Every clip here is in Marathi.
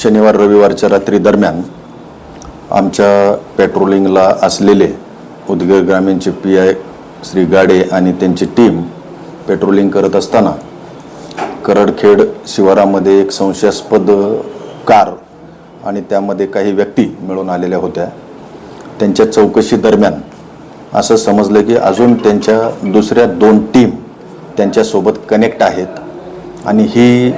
शनिवार रविवारच्या रात्री दरम्यान आमच्या पेट्रोलिंगला असलेले उदगीर ग्रामीणचे PI श्री गाडे आणि त्यांची टीम पेट्रोलिंग करत असताना करडखेड शिवारामध्ये एक संशयास्पद कार आणि त्यामध्ये काही व्यक्ती मिळून आलेल्या होत्या। त्यांच्या चौकशी दरम्यान असं समजलं की अजून त्यांच्या दुसऱ्या 2 टीम त्यांच्यासोबत कनेक्ट आहेत आणि ही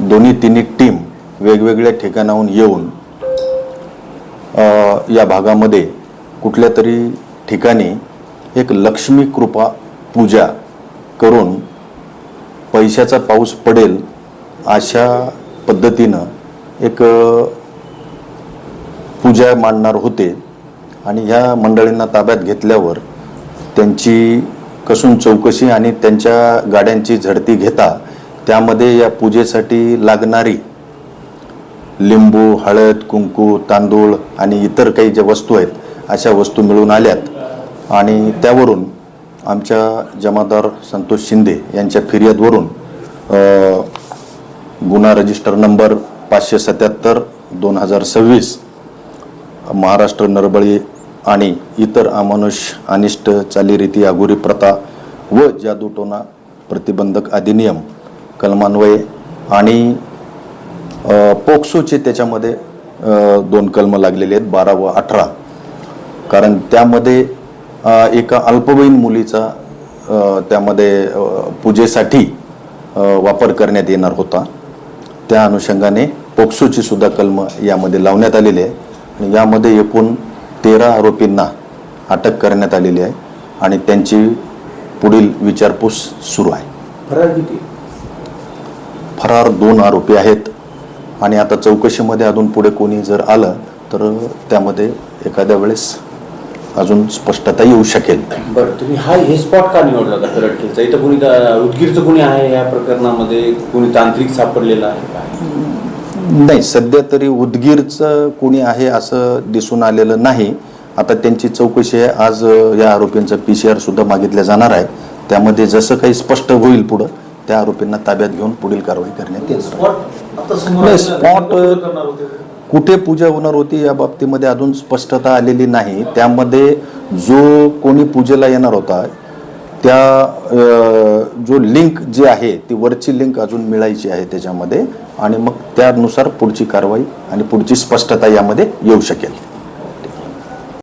दोन्ही टीम वेगवेगळ्या ठिकाणाहून येऊन या भागामध्ये कुठल्या तरी ठिकाणी एक लक्ष्मी कृपा पूजा करून पैशाचा पाऊस पडेल अशा पद्धतीनं एक पूजा मांडणार होते आणि ह्या मंडळींना ताब्यात घेतल्यावर त्यांची कसून चौकशी आणि त्यांच्या गाड्यांची झडती घेता त्यामध्ये या पूजेसाठी लागणारी लिंबू, हळद, कुंकू, तांदूळ आणि इतर काही ज्या वस्तू आहेत अशा वस्तू मिळून आल्यात आणि त्यावरून आमच्या जमादार संतोष शिंदे यांच्या फिर्यादवरून गुन्हा रजिस्टर नंबर 577/2026 महाराष्ट्र नरबळी आणि इतर अमानुष अनिष्ट चालीरीती अघोरी प्रथा व जादूटोना प्रतिबंधक अधिनियम कलमान्वये आणि पोक्सोचे त्याच्यामध्ये 2 कलम लागलेले आहेत 12 व 18। कारण त्यामध्ये एका अल्पवयीन मुलीचा त्यामध्ये पूजेसाठी वापर करण्यात येणार होता। त्या अनुषंगाने पोक्सोची सुद्धा कलम यामध्ये लावण्यात आलेली आहे आणि यामध्ये एकूण 13 आरोपींना अटक करण्यात आलेली आहे आणि त्यांची पुढील विचारपूस सुरू आहे। फरार 2 आरोपी आहेत आणि आता चौकशीमध्ये अजून पुढे कोणी जर आलं तर त्यामध्ये एखाद्या वेळेस अजून स्पष्टता येऊ शकेल। बरं, तुम्ही हे स्पॉट का निवडला होता करडखेडचा? इथं कोणी उदगीरचं कोणी आहे या प्रकरणामध्ये? कोणी तांत्रिक सापडलेलं आहे का? नाही, सध्या तरी उदगीरचं कोणी आहे असं दिसून आलेलं नाही। आता त्यांची चौकशी आहे। आज या आरोपींचा PCR सुद्धा मागितला जाणार आहे। त्यामध्ये जसं काही स्पष्ट होईल पुढं त्या आरोपींना ताब्यात घेऊन पुढील कारवाई करण्यात येईल। स्पॉट कुठे पूजा होणार होती या बाबतीमध्ये अजून स्पष्टता आलेली नाही। त्यामध्ये जो कोणी पूजेला येणार होता त्या जो लिंक जी आहे ती वरची लिंक अजून मिळायची आहे त्याच्यामध्ये आणि मग त्यानुसार पुढची कारवाई आणि पुढची स्पष्टता यामध्ये येऊ शकेल।